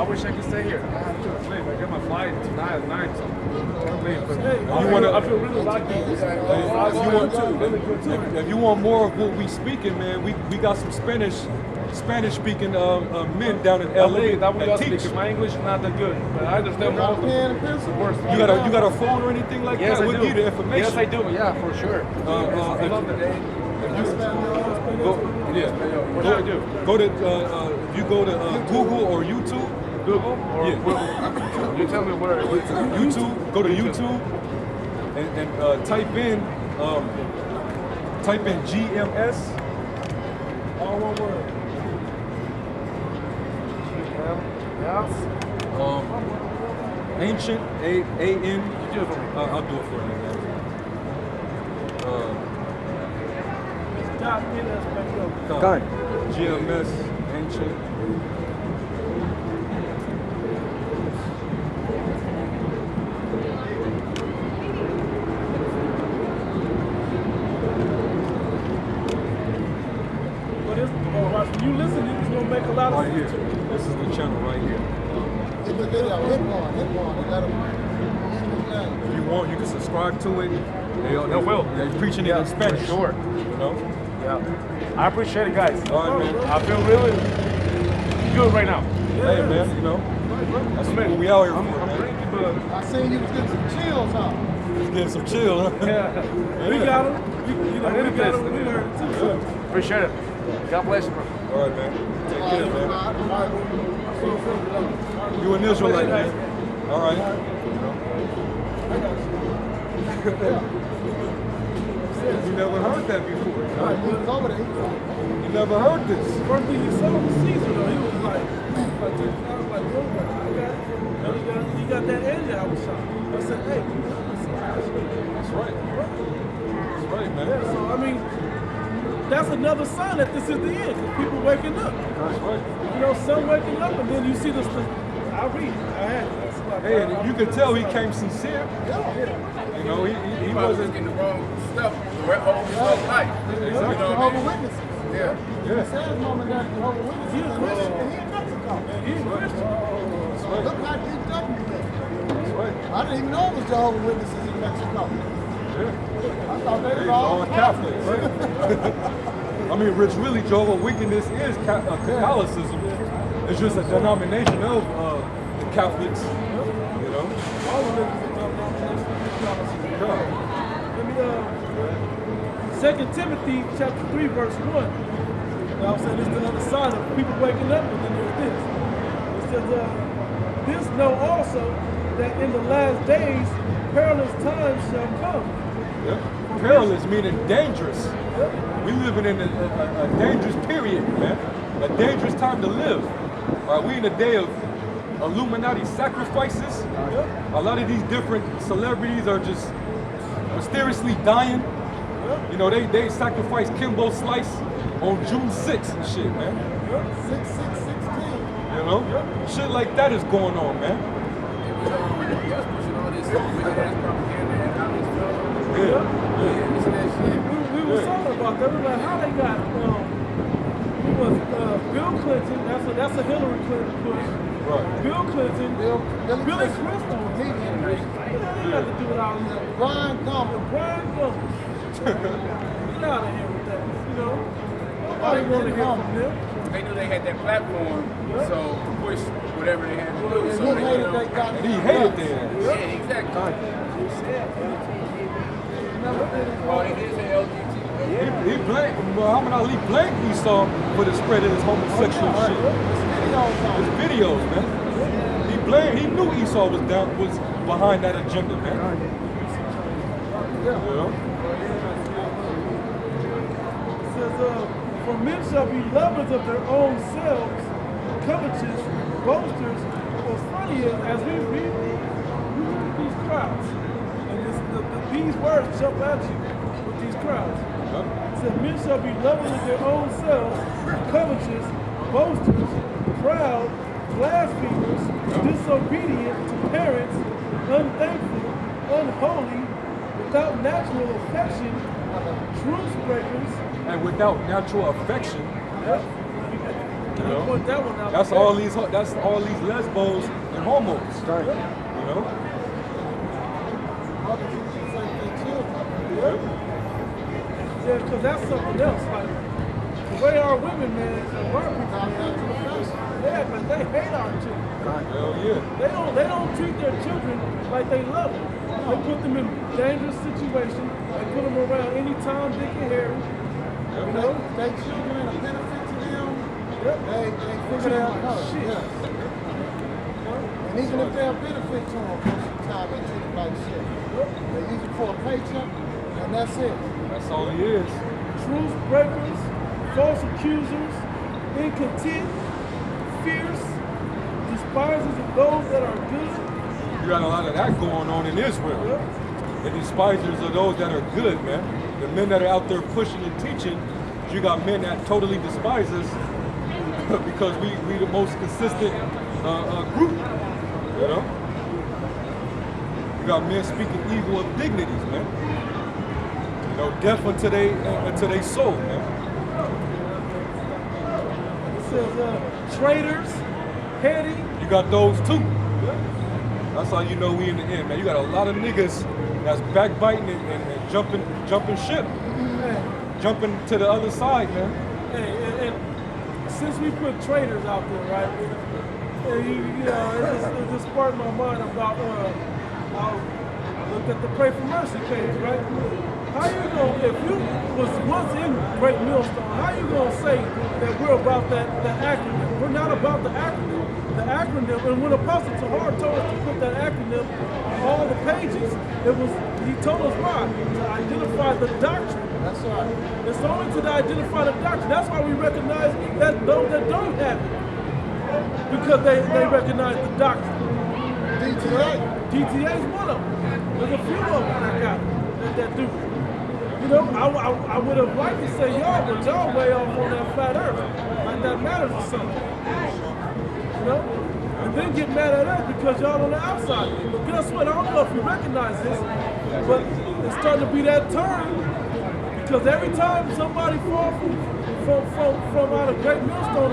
wish I could stay here. I have to leave. I get my flight tonight at 9, so I can't leave. But I feel really lucky. If you want more of what we speaking, man, we got some Spanish speaking men down in LA that teach. My English is not that good, but I understand most of the words. You got a phone or anything like yes, that? We'll give you the information. Yes, I do. Yeah, for sure. I love the name. What should I do? Go to you go to Google or YouTube. Google or yeah. You tell me where. YouTube. Go to YouTube and type in GMS. All one word. Ancient A-N. You do it for me. I'll do it for you, man. GMS Ancient. You listen, it's gonna make a lot of sense. Right here. This is the channel right here. Hit the video, hit one, and let them. If you want, you can subscribe to it. They will. They're preaching it in Spanish. For sure. You know? Yeah. I appreciate it, guys. All right, man. I feel really good right now. Hey, man, you know. That's what we out here for, man. Drinking, but I seen you was getting some chills, huh? Just getting some chill, huh? yeah. We got them. We got them. We heard it too. Yeah. Appreciate it. God bless you, bro. All right, man. Take care, man. You an Israelite, man. All right. You never heard that before. You never heard this. First thing he saw was Caesar, though. He was like, I was like, bro, I got it. He got that edge I was shot. I said, hey. That's right. That's right, man. Yeah, so, I mean, that's another sign that this is the end, because people waking up. That's right. You know, some waking up, and then you see this. I read it. I had it. Hey, and you could tell he came sincere. Yeah. You know, he wasn't getting the wrong stuff all his whole life. Exactly. Jehovah's Witnesses. Yeah. The saddest moment that Jehovah's Witnesses. He's a Christian. And he in Mexico. He's a Christian. That's right. Look how deep up you get. That's right. I didn't even know it was Jehovah's Witnesses in Mexico. Yeah. I thought they They was all Catholics. Right? I mean, which really Jehovah's Witness is Catholicism. It's just a denomination of the Catholics. You know? All of them is a denomination of Catholicism. Let me, 2 Timothy chapter 3, verse 1. Now I'm saying this is another sign of people waking up, and then there's this. It says, this know also that in the last days perilous times shall come. Yeah. Perilous meaning dangerous. We living in a dangerous period, man. A dangerous time to live. We in a day of Illuminati sacrifices. A lot of these different celebrities are just mysteriously dying. You know, they sacrificed Kimbo Slice on June 6th and shit, man. 6/6/16. You know? Shit like that is going on, man. Just pushing all this wicked ass propaganda and how this stuff. Yeah. Listen to that shit. We were talking about that. We were like, how they got Bill Clinton, that's a Hillary Clinton push. Right. Bill Clinton, Billy Crystal, Median. he got to do it all. Brian Gumble. Brian Gumble. Get out of here with that. You know, nobody want to hear from them. They knew they had that platform, so to push whatever they had to do. And So he they, hated they got And he hated them. Yeah, exactly. Oh, they did say LGBT. He blamed Muhammad Ali blamed Esau for the spread of his homosexual shit. His videos, man. He knew Esau was behind that agenda, man. Yeah. It says, for men shall be lovers of their own selves, covetous, boasters. What's funny is, as we read these crowds, and these words jump at you with these crowds. It says, men shall be lovers of their own selves, covetous, boasters, proud, blasphemers, disobedient to parents, unthankful, unholy, without natural affection, truce breakers. And without natural affection. You know? Point that one out. That's all these lesbos and homos. Right. You know? Other people say they children. Yeah, because that's something else. Like, the way our women, man, our people, Now back to the fashion. yeah, but they hate our children. Hell yeah. They don't treat their children like they love them. They put them in dangerous situations. They put them around anytime, Dick and Harry. You know? They children a benefit to them. Yep. They figure that out. Shit. Yes. And even if they're a benefit to them, most of the time they treat them like shit. They use it for a paycheck, and that's it. That's all he is. Truth breakers, false accusers, incontent, fierce, despisers of those that are good. You got a lot of that going on in Israel. Yep. The despisers are those that are good, man. The men that are out there pushing and teaching, you got men that totally despise us because we the most consistent group, you know? You got men speaking evil of dignities, man. You know, death unto they soul, man. It says traitors, heady. You got those too. That's how you know we in the end, man. You got a lot of niggas that's backbiting and jumping ship. Man. Jumping to the other side, man. Hey, and since we put traitors out there, right? You know, it just sparked my mind about I looked at the Pray for Mercy page, right? How you gonna, if you was once in Great Millstone, how you gonna say that we're about that acronym? We're not about the acronym. The acronym, and when Apostle Tahar told us to put that acronym on all the pages, he told us why? To identify the doctrine. That's right. It's only to identify the doctrine. That's why we recognize that those that don't have it. Because they recognize the doctrine. DTA's one of them. There's a few of them that got it, that do it. You know, I would have liked to say y'all, but y'all way off on that flat earth. Like that matters or something. You know? And then get mad at us because y'all on the outside. But guess what? I don't know if you recognize this, but it's starting to be that turn. Because every time somebody falls from out of Great Millstone,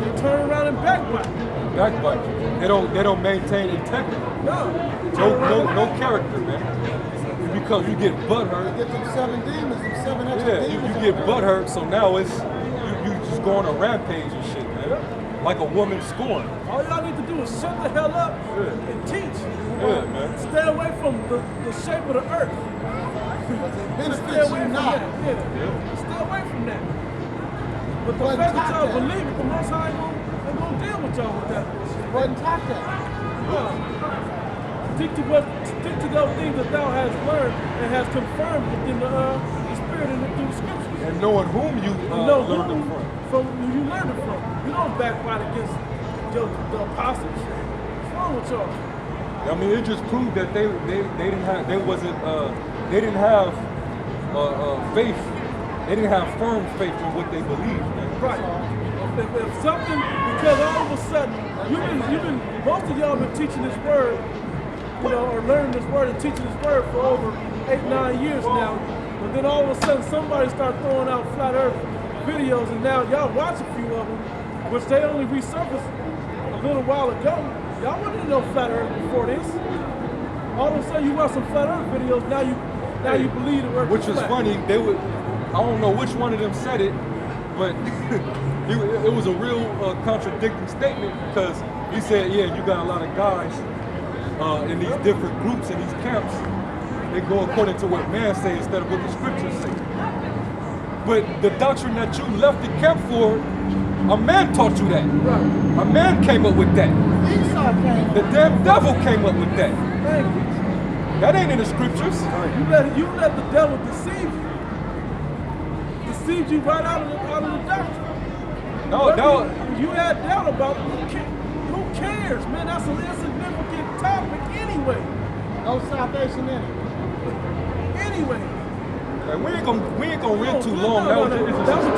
they turn around and backbite. Backbite. They don't maintain integrity. No character, man. Because you get butthurt. Get them 7 demons, them 7 extra demons. You get butthurt, so now it's you just go on a rampage and shit, man. Like a woman scorned. All y'all need to do is shut the hell up and teach. Yeah, man. Stay away from the shape of the earth. Stay away from that. Yeah. Stay away from that. But the fact that y'all believe it, the Most High ain't gonna deal with y'all with that. Wasn't taught that. Stick to those things that thou hast learned and has confirmed within the Spirit and through the Scriptures. And knowing whom you learned it from who you learned it from. You don't backbite against the apostles. What's wrong with y'all? I mean, it just proved that they didn't have faith. They didn't have firm faith in what they believed, man. Right. If something, because all of a sudden, most of y'all been teaching this word, you know, or learning this word and teaching this word for over 8-9 years now. But then all of a sudden, somebody started throwing out flat Earth videos, and now y'all watch a few of them, which they only resurfaced a little while ago. Y'all wouldn't know flat Earth before this. All of a sudden, you watch some flat Earth videos. Now you believe the word. Which is funny. They would. I don't know which one of them said it, but it was a real contradicting statement because he said, "Yeah, you got a lot of guys in these different groups in these camps. They go according to what man says instead of what the scriptures say. But the doctrine that you left the camp for, a man taught you that. A man came up with that. Esau came. The damn devil came up with that. Thank you. That ain't in the scriptures. You let the devil deceive you. Deceived you right out of the doctrine. No. You had doubt about who cares, man? That's an insignificant topic anyway. No salvation in it. Anyway. Like, we ain't gonna read too long. That was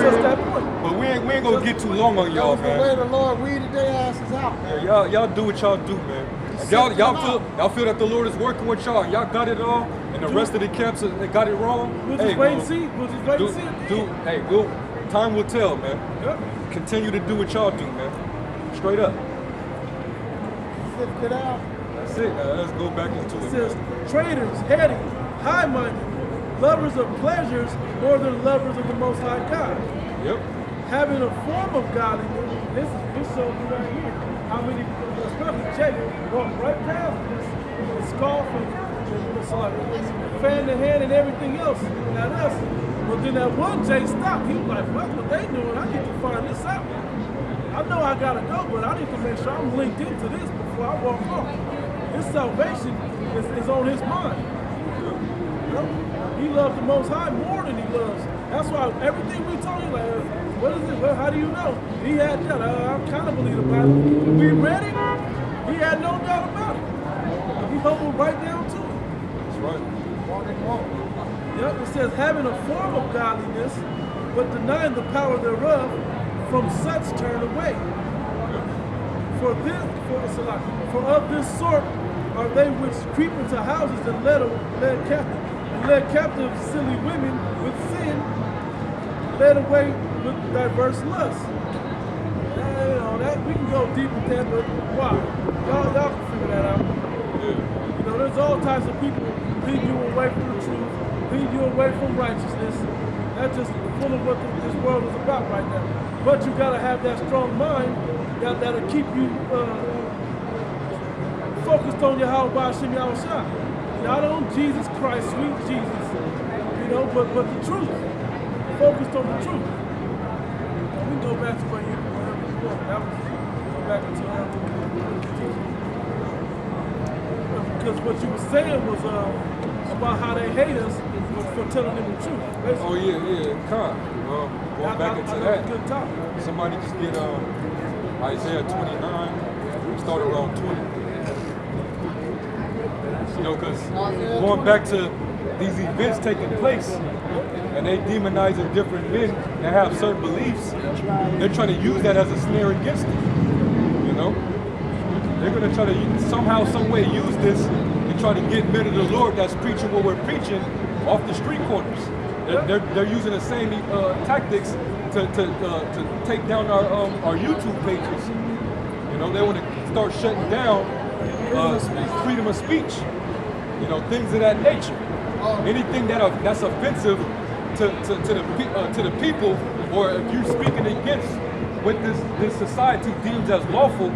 just that point. But we ain't gonna get too long on y'all, That was the way man. the Lord weeded their asses out, man. Yeah, y'all do what y'all do, man. If y'all feel that the Lord is working with y'all, and y'all got it all, and the rest of the camps they got it wrong. We'll just wait and see. We'll just wait and see. Hey, time will tell, man. Yep. continue to do what y'all do, man. Straight up. Sift it out. That's it. Let's go back into It it. says, man. traitors, heady, high-minded, lovers of pleasures more than lovers of the Most High God. Yep. Having a form of godliness, this shows me right here how many, especially Jacob, walk right past this and scoff and it's like fan the hand and everything else at us. But then that one Jay stopped. He was like, "What's what they doing? I need to find this out. I know I gotta go, but I need to make sure I'm linked into this before I walk off." His salvation is on his mind. You know? He loves the Most High more than he loves. That's why everything we told him, like, what is it? Well, how do you know? He had that. I kind of believe about it. We ready? He had no doubt about it. He humbled right down to it. That's right. Yep, it says having a form of godliness, but denying the power thereof, from such turn away. For of this sort are they which creep into houses and led captive silly women with sin, led away with diverse lusts. You know, that we can go deep with that, but why? Y'all can figure that out. Yeah. You know, there's all types of people lead you away from the truth, lead you away from righteousness. That's just full of what this world is about right now. But you gotta have that strong mind that'll keep you focused on Yahweh Hashem Yahushua. Not on Jesus Christ, sweet Jesus, you know, but the truth. Focused on the truth. We can go back to where you want. That was go back into because what you were saying was about how they hate us for telling them the truth. Basically. Oh yeah, Con. Going back into that. Good talk. Somebody just get Isaiah 29, start around 20. You know, because going back to these events taking place, and they demonizing different men that have certain beliefs, they're trying to use that as a snare against them. You know? They're going to try to somehow, some way use this and try to get men of the Lord that's preaching what we're preaching off the street corners. They're using the same tactics to take down our YouTube pages. You know, they want to start shutting down freedom of speech. You know, things of that nature. Anything that's offensive to the people, or if you're speaking against what this society deems as lawful,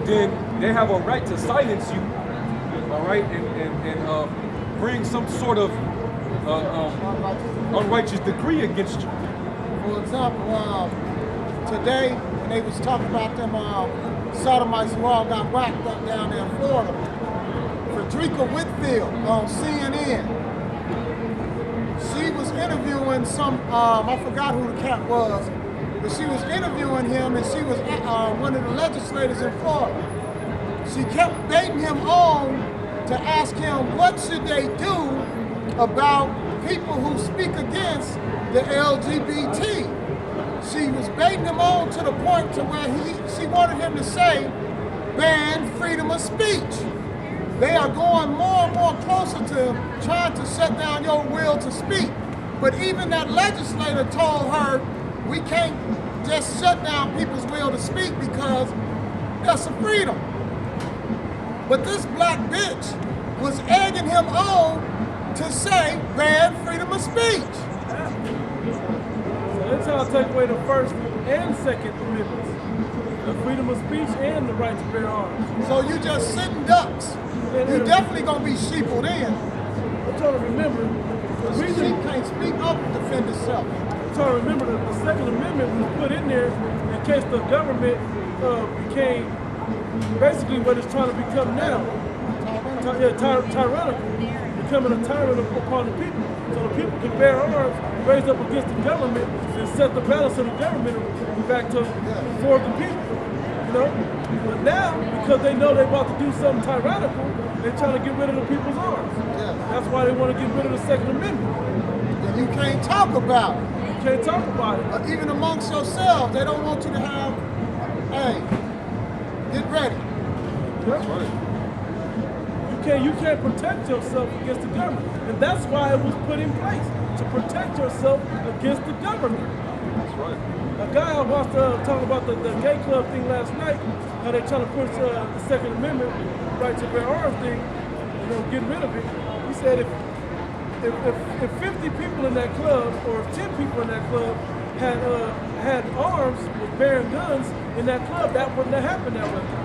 then they have a right to silence you. All right, and bring some sort of unrighteous decree against you. For example, today when they was talking about them sodomites who all got whacked up down there in Florida, Frederica Whitfield on CNN, she was interviewing some, I forgot who the cat was, but she was interviewing him, and she was one of the legislators in Florida. She kept baiting him on to ask him what should they do about people who speak against the LGBT. She was baiting him on to the point to where she wanted him to say, ban freedom of speech. They are going more and more closer to trying to shut down your will to speak. But even that legislator told her, we can't just shut down people's will to speak because that's a freedom. But this black bitch was egging him on to say, ban freedom of speech. So they're trying to take away the First and Second Amendments. The freedom of speech and the right to bear arms. So you just sitting ducks. You definitely gonna be sheepled in. I'm trying to remember, the reason Sheep can't speak up and defend itself. I'm trying to remember that the Second Amendment was put in there in case the government became basically what it's trying to become now. Tyrannical. Becoming a tyrant upon the people. So the people can bear arms, raise up against the government, and set the balance of the government back to for the people. You know? But now, because they know they're about to do something tyrannical, they're trying to get rid of the people's arms. That's why they want to get rid of the Second Amendment. And you can't talk about it. You can't talk about it. Even amongst yourselves, they don't want you to have, hey, get ready. That's right. You can't protect yourself against the government. And that's why it was put in place, to protect yourself against the government. That's right. A guy wants to talk about the gay club thing last night, how they're trying to push the Second Amendment right to bear arms thing, getting rid of it. He said if 50 people in that club or if 10 people in that club had arms with bearing guns in that club, that wouldn't have happened that way.